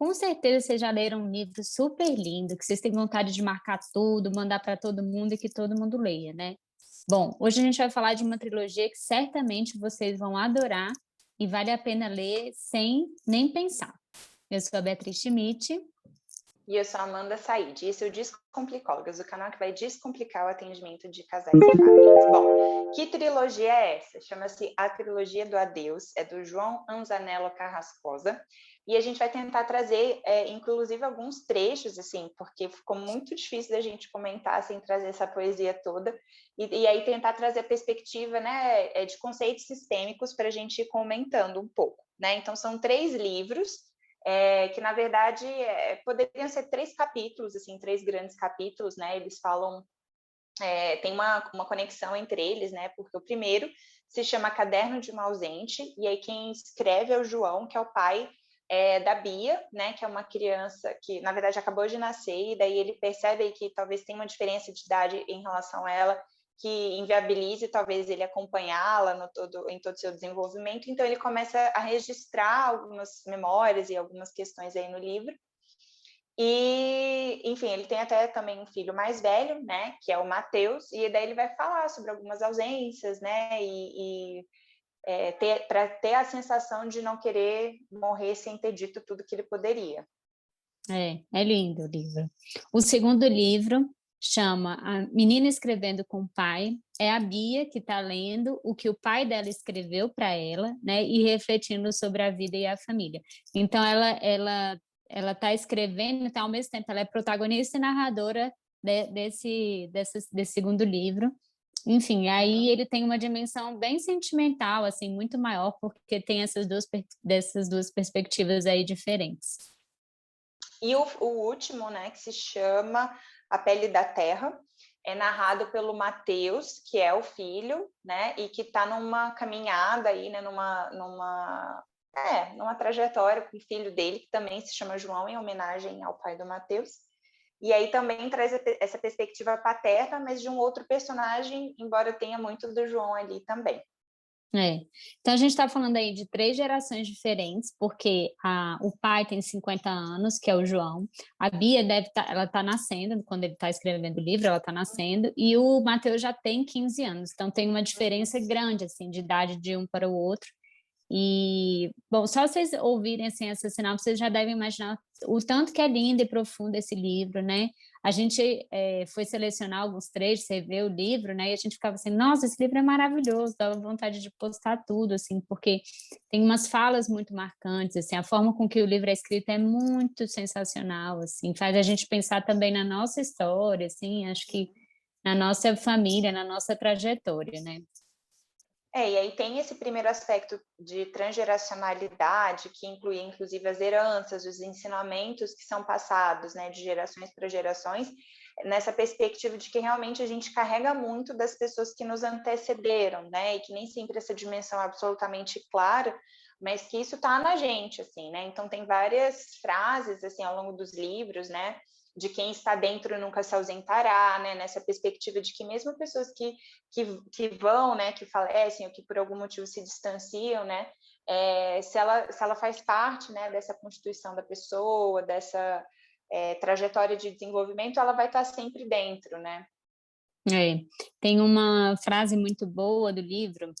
com certeza vocês já leram um livro super lindo, que vocês têm vontade de marcar tudo, mandar para todo mundo e que todo mundo leia, né? Bom, hoje a gente vai falar de uma trilogia que certamente vocês vão adorar e vale a pena ler sem nem pensar. Eu sou a Beatriz Schmidt. E eu sou a Amanda Said, e esse é o Descomplicólogas, o canal que vai descomplicar o atendimento de casais e famílias. Bom, que trilogia é essa? Chama-se A Trilogia do Adeus, é do João Anzanello Carrascosa, e a gente vai tentar trazer, inclusive, alguns trechos, assim, porque ficou muito difícil da gente comentar sem trazer essa poesia toda, e aí tentar trazer a perspectiva, né, de conceitos sistêmicos para a gente ir comentando um pouco, né? Então, são 3 livros, que na verdade poderiam ser 3 capítulos, assim, 3 grandes capítulos, né? Eles falam, tem uma conexão entre eles, né? Porque o primeiro se chama Caderno de uma Ausente, e aí quem escreve é o João, que é o pai da Bia, né? Que é uma criança que, na verdade, acabou de nascer, e daí ele percebe que talvez tenha uma diferença de idade em relação a ela, que inviabilize talvez ele acompanhá-la em todo o seu desenvolvimento, então ele começa a registrar algumas memórias e algumas questões aí no livro, e, enfim, ele tem até também um filho mais velho, né, que é o Mateus, e daí ele vai falar sobre algumas ausências, né, para ter a sensação de não querer morrer sem ter dito tudo que ele poderia. É lindo o livro. O segundo livro chama A Menina Escrevendo com o Pai. É a Bia que está lendo o que o pai dela escreveu para ela, né, e refletindo sobre a vida e a família. Então, ela está escrevendo, então, ao mesmo tempo, ela é protagonista e narradora desse segundo livro. Enfim, aí ele tem uma dimensão bem sentimental, assim, muito maior, porque tem dessas duas perspectivas aí diferentes. E o último, né, que se chama A Pele da Terra, é narrado pelo Mateus, que é o filho, né, e que está numa caminhada aí, né, numa trajetória com o filho dele, que também se chama João, em homenagem ao pai do Mateus. E aí também traz essa perspectiva paterna, mas de um outro personagem, embora tenha muito do João ali também. Então a gente está falando aí de 3 gerações diferentes, porque o pai tem 50 anos, que é o João, a Bia ela está nascendo, quando ele está escrevendo o livro, ela está nascendo, e o Mateus já tem 15 anos, então tem uma diferença grande, assim, de idade de um para o outro. E, bom, só vocês ouvirem assim, essa sinopse, vocês já devem imaginar o tanto que é lindo e profundo esse livro, né? A gente foi selecionar alguns trechos, você vê o livro, né? E a gente ficava assim, nossa, esse livro é maravilhoso, dava vontade de postar tudo, assim, porque tem umas falas muito marcantes, assim, a forma com que o livro é escrito é muito sensacional, assim, faz a gente pensar também na nossa história, assim, acho que na nossa família, na nossa trajetória, né? E aí tem esse primeiro aspecto de transgeracionalidade, que inclui, inclusive, as heranças, os ensinamentos que são passados, né, de gerações para gerações, nessa perspectiva de que realmente a gente carrega muito das pessoas que nos antecederam, né, e que nem sempre essa dimensão é absolutamente clara, mas que isso está na gente, assim, né, então tem várias frases, assim, ao longo dos livros, né, de quem está dentro nunca se ausentará, né, nessa perspectiva de que mesmo pessoas que vão, né, que falecem ou que por algum motivo se distanciam, né, se ela faz parte, né, dessa constituição da pessoa, dessa trajetória de desenvolvimento, ela vai estar sempre dentro, né? Tem uma frase muito boa do livro,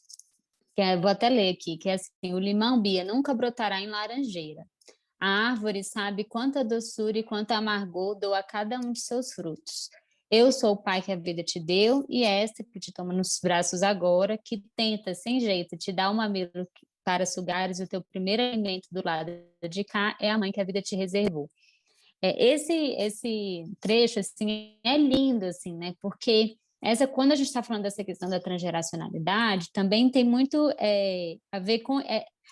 vou até ler aqui, que é assim, o limão, Bia, nunca brotará em laranjeira. A árvore sabe quanta doçura e quanto amargor dou a cada um de seus frutos. Eu sou o pai que a vida te deu e é esta que te toma nos braços agora, que tenta, sem jeito, te dar um mamilo para sugares o teu primeiro alimento do lado de cá, é a mãe que a vida te reservou. Esse trecho, assim, é lindo, assim, né? Porque quando a gente está falando dessa questão da transgeracionalidade, também tem muito a ver com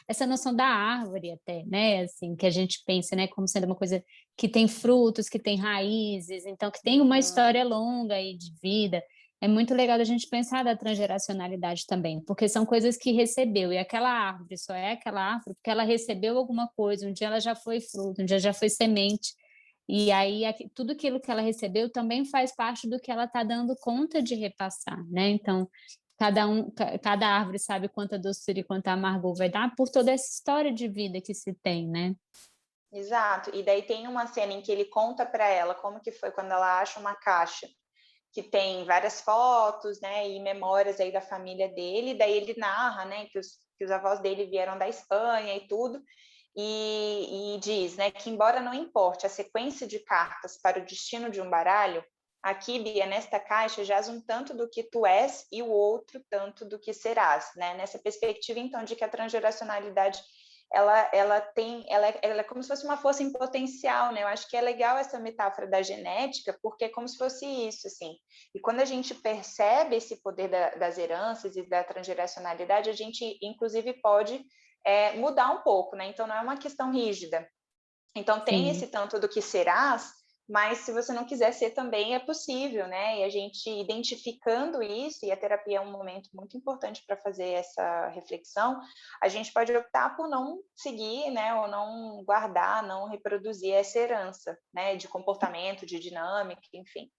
essa noção da árvore até, né? Assim, que a gente pensa, né? Como sendo uma coisa que tem frutos, que tem raízes, então que tem uma história longa aí de vida. É muito legal a gente pensar da transgeracionalidade também, porque são coisas que recebeu, e aquela árvore só é aquela árvore porque ela recebeu alguma coisa, um dia ela já foi fruto, um dia já foi semente, e aí tudo aquilo que ela recebeu também faz parte do que ela está dando conta de repassar, né? Então, cada árvore sabe quanta doçura e quanta amargor vai dar por toda essa história de vida que se tem, né? Exato. E daí tem uma cena em que ele conta para ela como que foi quando ela acha uma caixa que tem várias fotos, né, e memórias aí da família dele. Daí ele narra, né, que os avós dele vieram da Espanha e tudo. E diz, né, que embora não importe a sequência de cartas para o destino de um baralho, aqui, Bia, nesta caixa jaz um tanto do que tu és e o outro tanto do que serás, né? Nessa perspectiva, então, de que a transgeracionalidade ela é como se fosse uma força em potencial, né? Eu acho que é legal essa metáfora da genética, porque é como se fosse isso, assim. E quando a gente percebe esse poder das heranças e da transgeracionalidade, a gente, inclusive, pode mudar um pouco, né? Então, não é uma questão rígida. Então, tem Sim. esse tanto do que serás, mas se você não quiser ser também é possível, né? E a gente identificando isso, e a terapia é um momento muito importante para fazer essa reflexão, a gente pode optar por não seguir, né? Ou não guardar, não reproduzir essa herança, né? De comportamento, de dinâmica, enfim.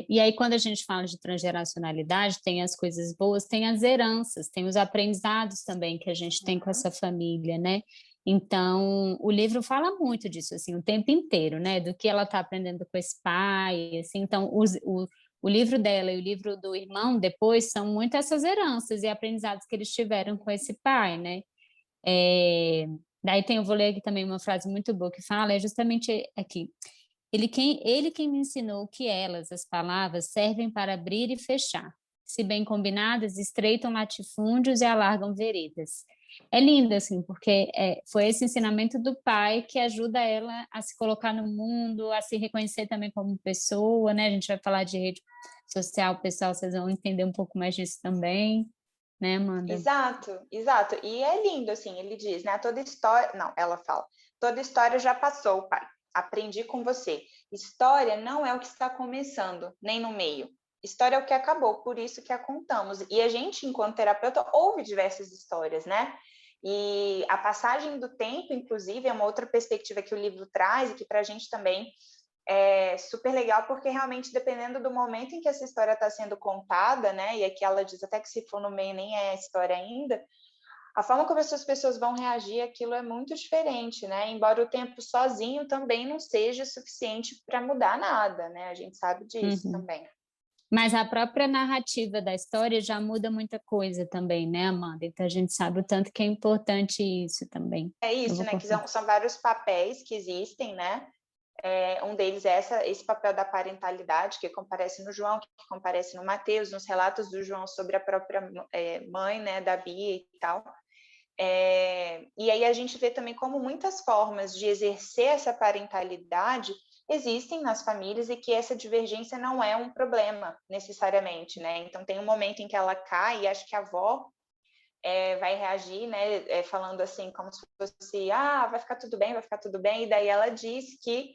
E aí, quando a gente fala de transgeracionalidade, tem as coisas boas, tem as heranças, tem os aprendizados também que a gente tem com essa família, né? Então, o livro fala muito disso, assim, o tempo inteiro, né? Do que ela está aprendendo com esse pai, assim. Então, o livro dela e o livro do irmão, depois, são muito essas heranças e aprendizados que eles tiveram com esse pai, né? É, daí eu vou ler aqui também uma frase muito boa que fala, é justamente aqui. Ele quem me ensinou que elas, as palavras, servem para abrir e fechar. Se bem combinadas, estreitam latifúndios e alargam veredas. É lindo, assim, porque foi esse ensinamento do pai que ajuda ela a se colocar no mundo, a se reconhecer também como pessoa, né? A gente vai falar de rede social, pessoal, vocês vão entender um pouco mais disso também, né, Amanda? Exato, exato. E é lindo, assim, ele diz, né? Toda história. Não, ela fala. Toda história já passou, pai. Aprendi com você. História não é o que está começando, nem no meio. História é o que acabou, por isso que a contamos. E a gente, enquanto terapeuta, ouve diversas histórias, né? E a passagem do tempo, inclusive, é uma outra perspectiva que o livro traz e que para a gente também é super legal, porque realmente, dependendo do momento em que essa história está sendo contada, né, e aqui ela diz até que se for no meio nem é história ainda, a forma como essas pessoas vão reagir àquilo é muito diferente, né, embora o tempo sozinho também não seja suficiente para mudar nada, né, a gente sabe disso Uhum. também. Mas a própria narrativa da história já muda muita coisa também, né, Amanda? Então a gente sabe o tanto que é importante isso também. É Eu isso, vou né, que cortar. são vários papéis que existem, né, um deles é esse papel da parentalidade, que comparece no João, que comparece no Mateus, nos relatos do João sobre a própria mãe, né, da Bia e tal. E aí a gente vê também como muitas formas de exercer essa parentalidade existem nas famílias e que essa divergência não é um problema necessariamente, né? Então tem um momento em que ela cai e acho que a avó vai reagir, né? Falando assim como se fosse, vai ficar tudo bem, vai ficar tudo bem. E daí ela diz que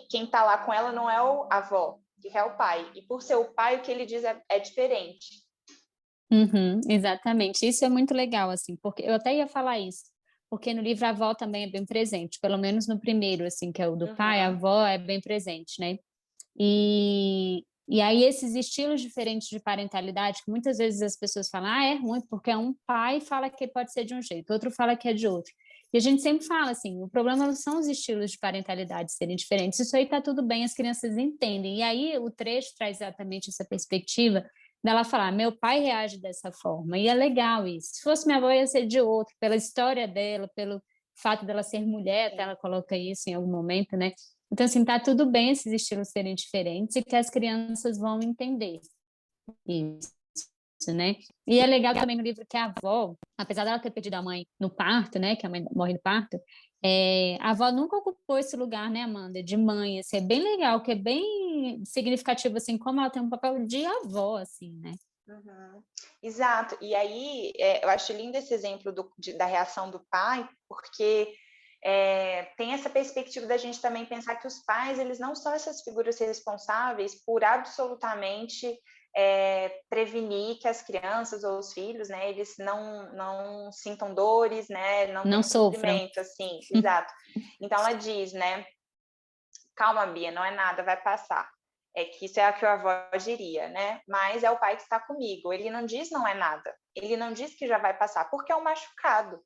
quem está lá com ela não é a avó, que é o pai. E por ser o pai, o que ele diz é diferente. Uhum, exatamente. Isso é muito legal, assim, porque eu até ia falar isso, porque no livro a avó também é bem presente, pelo menos no primeiro, assim, que é o do pai, a Uhum. avó é bem presente, né? E aí esses estilos diferentes de parentalidade, que muitas vezes as pessoas falam, é ruim, porque um pai fala que pode ser de um jeito, outro fala que é de outro. E a gente sempre fala assim, o problema não são os estilos de parentalidade serem diferentes, isso aí tá tudo bem, as crianças entendem. E aí o trecho traz exatamente essa perspectiva dela falar, meu pai reage dessa forma, e é legal isso. Se fosse minha avó, ia ser de outro, pela história dela, pelo fato dela ser mulher, até ela coloca isso em algum momento, né? Então, assim, tá tudo bem esses estilos serem diferentes e que as crianças vão entender isso, né? E é legal também no livro que a avó, apesar dela ter perdido a mãe no parto, né? Que a mãe morre no parto, a avó nunca ocupou esse lugar, né, Amanda, de mãe. Assim, é bem legal, que é bem significativo, assim, como ela tem um papel de avó, assim, né? Uhum. Exato. E aí, eu acho lindo esse exemplo da reação do pai, porque tem essa perspectiva da gente também pensar que os pais, eles não são essas figuras responsáveis por absolutamente prevenir que as crianças ou os filhos, né, eles não sintam dores, né, não Não tenham sofram. sofrimento, assim, exato. Então ela diz, né, calma, Bia, não é nada, vai passar. É que isso é a que a avó diria, né? Mas é o pai que está comigo. Ele não diz não é nada. Ele não diz que já vai passar, porque é um machucado.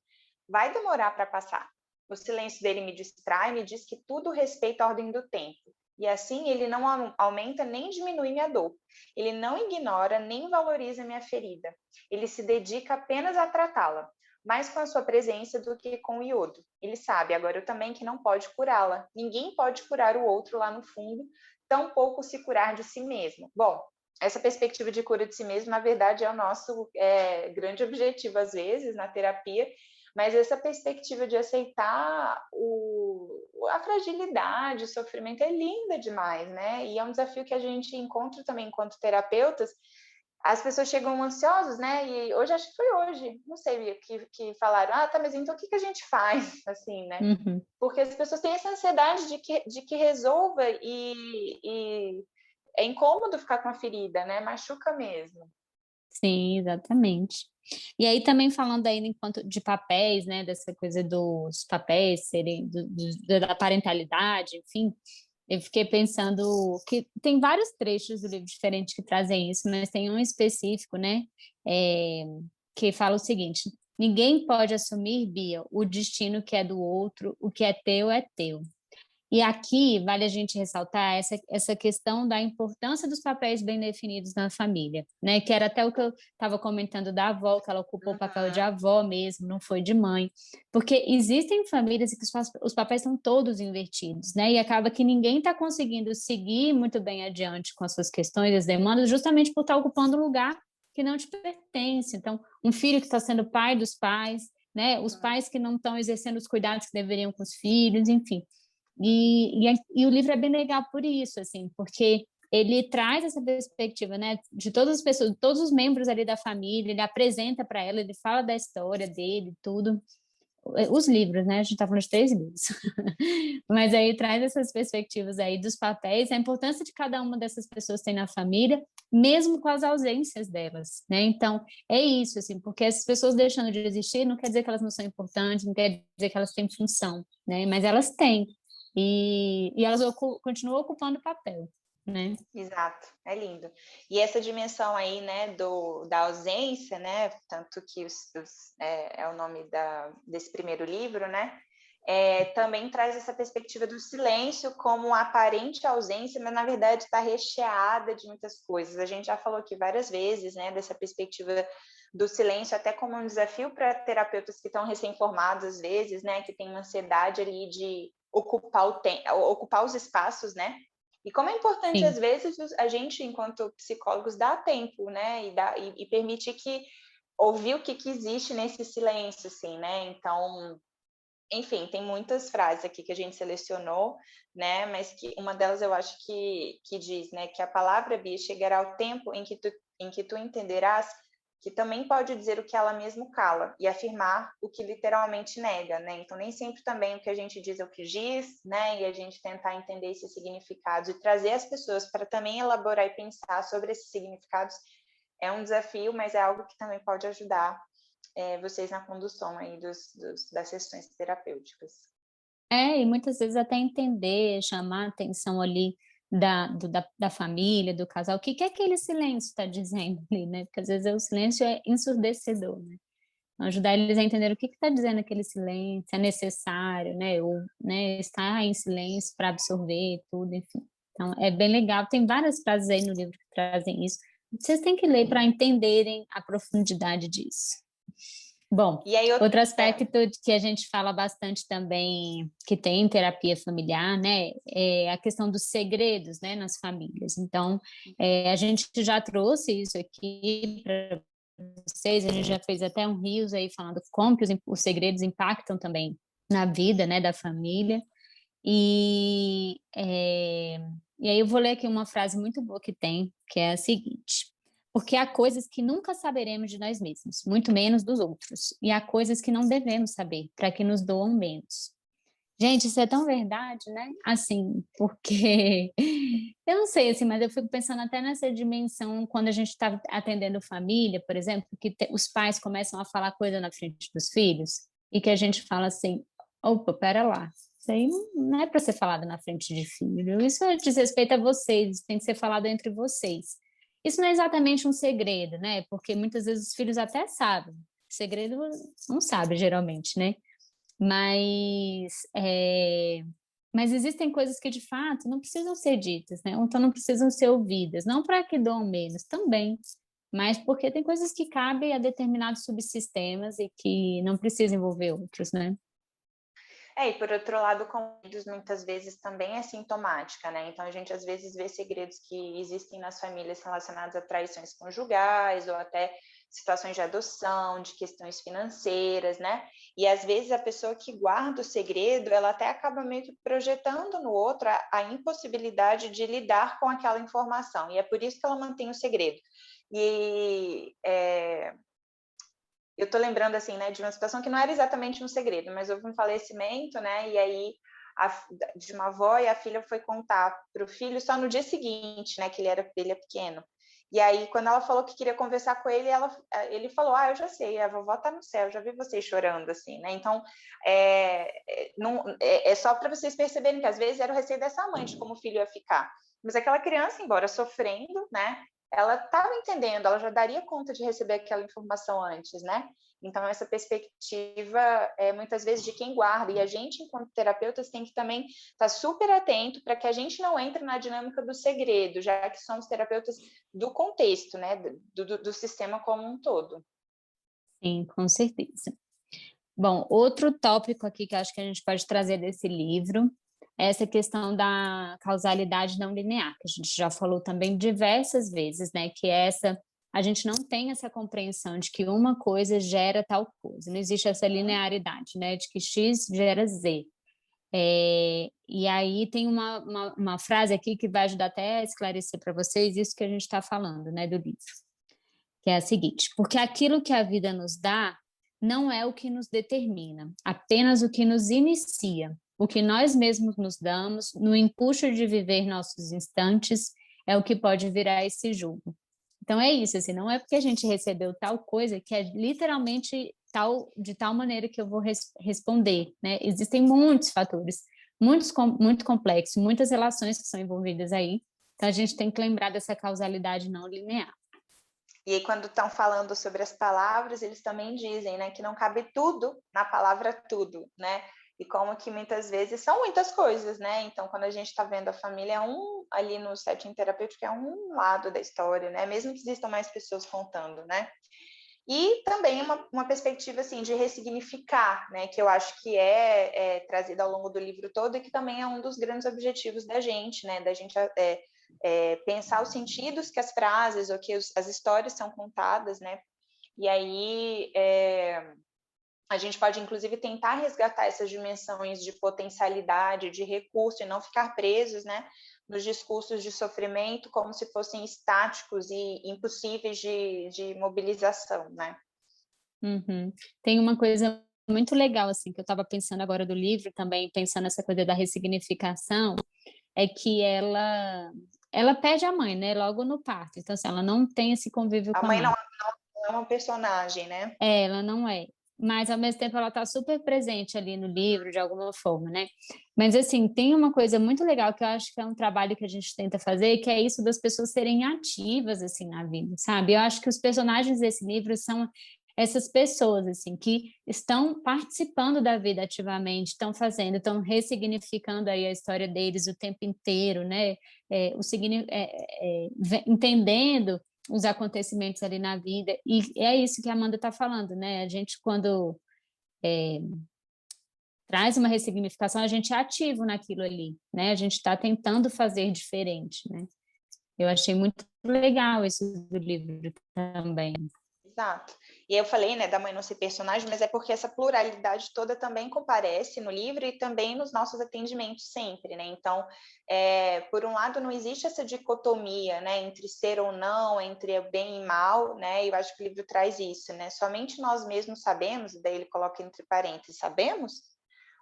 Vai demorar para passar. O silêncio dele me distrai, me diz que tudo respeita a ordem do tempo. E assim ele não aumenta nem diminui minha dor. Ele não ignora nem valoriza minha ferida. Ele se dedica apenas a tratá-la, mais com a sua presença do que com o iodo. Ele sabe, agora eu também, que não pode curá-la. Ninguém pode curar o outro lá no fundo, tampouco se curar de si mesmo. Bom, essa perspectiva de cura de si mesmo, na verdade, é o nosso grande objetivo, às vezes, na terapia, mas essa perspectiva de aceitar a fragilidade, o sofrimento é linda demais, né? E é um desafio que a gente encontra também enquanto terapeutas. As pessoas chegam ansiosas, né? E hoje, acho que foi hoje, não sei, que falaram, tá, mas então o que a gente faz, assim, né? Uhum. Porque as pessoas têm essa ansiedade de que resolva e é incômodo ficar com a ferida, né? Machuca mesmo. Sim, exatamente. E aí também falando ainda enquanto de papéis, né, dessa coisa dos papéis serem da parentalidade, enfim, eu fiquei pensando que tem vários trechos do livro diferentes que trazem isso, mas tem um específico, né, é, que fala o seguinte: ninguém pode assumir, Bia, o destino que é do outro, o que é teu é teu. E aqui vale a gente ressaltar essa questão da importância dos papéis bem definidos na família, né? Que era até o que eu estava comentando da avó, que ela ocupou o papel de avó mesmo, não foi de mãe. Porque existem famílias em que os papéis estão todos invertidos, né? E acaba que ninguém está conseguindo seguir muito bem adiante com as suas questões, as demandas, justamente por estar ocupando um lugar que não te pertence. Então, um filho que está sendo pai dos pais, né? Os pais que não estão exercendo os cuidados que deveriam com os filhos, enfim. E o livro é bem legal por isso, assim, porque ele traz essa perspectiva, né, de todas as pessoas, todos os membros ali da família, ele apresenta para ela, ele fala da história dele, tudo. Os livros, né? A gente está falando de 3 livros. Mas aí traz essas perspectivas aí dos papéis, a importância de cada uma dessas pessoas tem na família, mesmo com as ausências delas, né? Então, é isso, assim, porque essas pessoas deixando de existir não quer dizer que elas não são importantes, não quer dizer que elas têm função, né? Mas elas têm. E elas continuam ocupando papel, né? Exato, é lindo. E essa dimensão aí, né, da ausência, né, tanto que é o nome desse primeiro livro, né, também traz essa perspectiva do silêncio como uma aparente ausência, mas na verdade está recheada de muitas coisas. A gente já falou aqui várias vezes, né, dessa perspectiva do silêncio até como um desafio para terapeutas que estão recém-formados às vezes, né, que tem uma ansiedade ali de ocupar os espaços, né? E como é importante, Sim. às vezes, a gente, enquanto psicólogos, dar tempo, né? E permitir que ouvir o que existe nesse silêncio, assim, né? Então, enfim, tem muitas frases aqui que a gente selecionou, né? Mas que uma delas eu acho que diz, né? Que a palavra, Bia, chegará ao tempo em que tu entenderás que também pode dizer o que ela mesmo cala e afirmar o que literalmente nega, né? Então, nem sempre também o que a gente diz é o que diz, né? E a gente tentar entender esses significados e trazer as pessoas para também elaborar e pensar sobre esses significados é um desafio, mas é algo que também pode ajudar vocês na condução aí das sessões terapêuticas. E muitas vezes até entender, chamar a atenção ali da família, do casal, o que que aquele silêncio está dizendo ali, né? Porque às vezes o silêncio é ensurdecedor, né? Então, ajudar eles a entender o que está dizendo aquele silêncio, é necessário, né? Ou, né, estar em silêncio para absorver tudo, enfim. Então, é bem legal. Tem várias frases aí no livro que trazem isso. Vocês têm que ler para entenderem a profundidade disso. Bom, E aí, outro aspecto que a gente fala bastante também, que tem em terapia familiar, né, é a questão dos segredos, né, nas famílias. Então, a gente já trouxe isso aqui para vocês, a gente já fez até um rios aí falando como que os segredos impactam também na vida, né, da família. E aí eu vou ler aqui uma frase muito boa que tem, que é a seguinte: porque há coisas que nunca saberemos de nós mesmos, muito menos dos outros, e há coisas que não devemos saber, para que nos doam menos. Gente, isso é tão verdade, né? Assim, porque eu não sei, assim, mas eu fico pensando até nessa dimensão quando a gente está atendendo família, por exemplo, que os pais começam a falar coisa na frente dos filhos e que a gente fala assim: opa, pera lá, isso aí não é para ser falado na frente de filho, isso diz respeito a vocês, isso tem que ser falado entre vocês. Isso não é exatamente um segredo, né? Porque muitas vezes os filhos até sabem, segredo não sabe geralmente, né? Mas, mas existem coisas que, de fato, não precisam ser ditas, né? Ou então não precisam ser ouvidas. Não para que doam menos, também. Mas porque tem coisas que cabem a determinados subsistemas e que não precisam envolver outros, né? E por outro lado, convidos muitas vezes também é sintomática, né? Então a gente às vezes vê segredos que existem nas famílias relacionados a traições conjugais ou até situações de adoção, de questões financeiras, né? E às vezes a pessoa que guarda o segredo, ela até acaba meio que projetando no outro a impossibilidade de lidar com aquela informação. E é por isso que ela mantém o segredo. E eu tô lembrando, assim, né, de uma situação que não era exatamente um segredo, mas houve um falecimento, né, e aí de uma avó, e a filha foi contar para o filho só no dia seguinte, né, que ele é pequeno. E aí, quando ela falou que queria conversar com ele, ele falou, eu já sei, a vovó tá no céu, já vi vocês chorando, assim, né, então, é só para vocês perceberem que, às vezes, era o receio dessa mãe de como o filho ia ficar. Mas aquela criança, embora sofrendo, né, ela estava entendendo, ela já daria conta de receber aquela informação antes, né? Então, essa perspectiva é muitas vezes de quem guarda, e a gente, enquanto terapeutas, tem que também estar super atento para que a gente não entre na dinâmica do segredo, já que somos terapeutas do contexto, né? Do sistema como um todo. Sim, com certeza. Bom, outro tópico aqui que acho que a gente pode trazer desse livro é essa questão da causalidade não linear, que a gente já falou também diversas vezes, né? Que a gente não tem essa compreensão de que uma coisa gera tal coisa, não existe essa linearidade, né? De que X gera Z. E aí tem uma frase aqui que vai ajudar até a esclarecer para vocês isso que a gente está falando, né, do livro, que é a seguinte: porque aquilo que a vida nos dá não é o que nos determina, apenas o que nos inicia. O que nós mesmos nos damos, no empuxo de viver nossos instantes, é o que pode virar esse jugo. Então é isso, assim, não é porque a gente recebeu tal coisa que é literalmente de tal maneira que eu vou responder, né? Existem muitos fatores, muito complexos, muitas relações que são envolvidas aí. Então a gente tem que lembrar dessa causalidade não linear. E aí, quando estão falando sobre as palavras, eles também dizem, né, que não cabe tudo na palavra tudo, né? E como que muitas vezes são muitas coisas, né? Então, quando a gente está vendo a família, ali no setting terapêutico, é um lado da história, né? Mesmo que existam mais pessoas contando, né? E também uma perspectiva, assim, de ressignificar, né? Que eu acho que é trazida ao longo do livro todo e que também é um dos grandes objetivos da gente, né? Da gente pensar os sentidos que as frases ou que as histórias são contadas, né? E aí a gente pode, inclusive, tentar resgatar essas dimensões de potencialidade, de recurso, e não ficar presos, né, nos discursos de sofrimento como se fossem estáticos e impossíveis de mobilização, né? Uhum. Tem uma coisa muito legal, assim, que eu estava pensando agora do livro também, pensando nessa coisa da ressignificação, é que ela perde a mãe, né, logo no parto. Então, assim, ela não tem esse convívio A com a mãe não mãe. é uma personagem, né? Ela não é. Mas, ao mesmo tempo, ela está super presente ali no livro, de alguma forma, né? Mas, assim, tem uma coisa muito legal que eu acho que é um trabalho que a gente tenta fazer, que é isso das pessoas serem ativas, assim, na vida, sabe? Eu acho que os personagens desse livro são essas pessoas, assim, que estão participando da vida ativamente, estão fazendo, estão ressignificando aí a história deles o tempo inteiro, né? Entendendo os acontecimentos ali na vida. E é isso que a Amanda está falando, né? A gente, quando traz uma ressignificação, a gente é ativo naquilo ali, né? A gente está tentando fazer diferente, né? Eu achei muito legal isso do livro também. Exato. E eu falei, né, da mãe não ser personagem, mas é porque essa pluralidade toda também comparece no livro e também nos nossos atendimentos sempre, né? Então, por um lado, não existe essa dicotomia, né, entre ser ou não, entre bem e mal, né? E eu acho que o livro traz isso, né? Somente nós mesmos sabemos, daí ele coloca entre parênteses, sabemos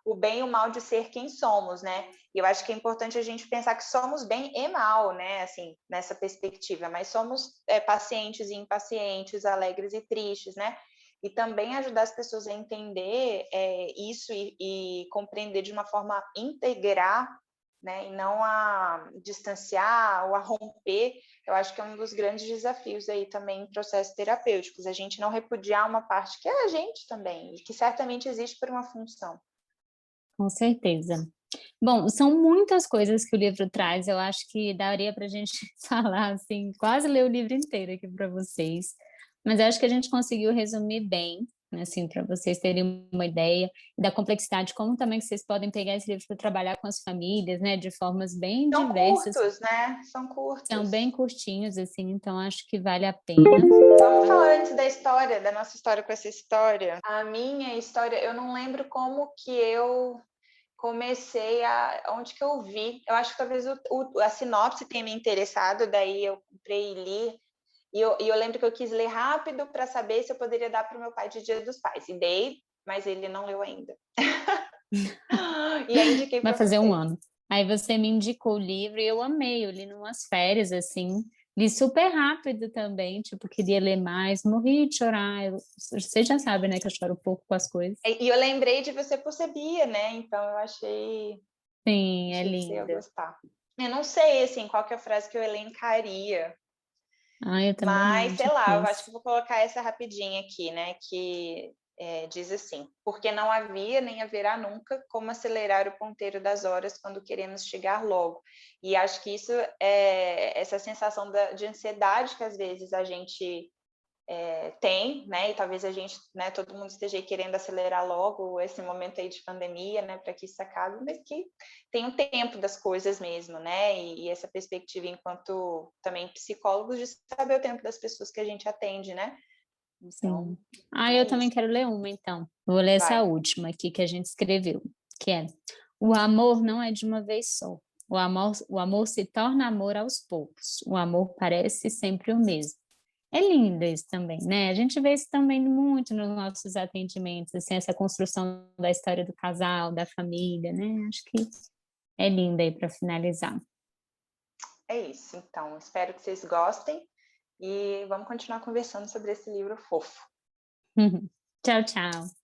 o bem e o mal de ser quem somos, né? E eu acho que é importante a gente pensar que somos bem e mal, né? Assim, nessa perspectiva, mas somos pacientes e impacientes, alegres e tristes, né? E também ajudar as pessoas a entender isso e compreender de uma forma integrar, né? E não a distanciar ou a romper. Eu acho que é um dos grandes desafios aí também em processos terapêuticos, a gente não repudiar uma parte que é a gente também, e que certamente existe por uma função. com certeza. Bom, são muitas coisas que o livro traz, eu acho que daria para a gente falar, assim, quase ler o livro inteiro aqui para vocês, mas eu acho que a gente conseguiu resumir bem, né, assim, para vocês terem uma ideia da complexidade, como também que vocês podem pegar esse livro para trabalhar com as famílias, né, de formas bem São diversas, curtos, né? São são curtos. bem curtinhos, assim, então acho que vale a pena. Vamos falar antes da história, da nossa história com essa história. A minha história, eu não lembro como que eu comecei onde que eu vi. Eu acho que talvez a sinopse tenha me interessado, daí eu comprei e li. E eu lembro que eu quis ler rápido para saber se eu poderia dar para o meu pai de Dia dos Pais. E dei, mas ele não leu ainda. E aí indiquei Vai para fazer um você. ano. Aí você me indicou o livro e eu amei, eu li numas férias, assim, li super rápido também, tipo, queria ler mais, morri de chorar, você já sabe, né, que eu choro um pouco com as coisas. E eu lembrei de você por ser Bia, né? Então eu achei Sim, é que você ia linda. gostar. Eu não sei, assim, qual que é a frase que eu elencaria, Ah, eu também mas, não, sei lá, eu acho que difícil. vou colocar essa rapidinha aqui, né? Que diz assim: porque não havia nem haverá nunca como acelerar o ponteiro das horas quando queremos chegar logo. E acho que isso é essa sensação de ansiedade que às vezes a gente tem, né? E talvez a gente, né, todo mundo esteja aí querendo acelerar logo esse momento aí de pandemia, né, para que isso acabe, mas que tem um tempo das coisas mesmo, né? E essa perspectiva enquanto também psicólogos de saber o tempo das pessoas que a gente atende, né? Então, Sim. Ah, é eu também isso. quero ler uma, então. Vou ler essa Vai. última aqui que a gente escreveu, que é: o amor não é de uma vez só. O amor se torna amor aos poucos. O amor parece sempre o mesmo. É lindo isso também, né? A gente vê isso também muito nos nossos atendimentos, assim, essa construção da história do casal, da família, né? Acho que é linda aí para finalizar. É isso. Então, espero que vocês gostem e vamos continuar conversando sobre esse livro fofo. Tchau, tchau.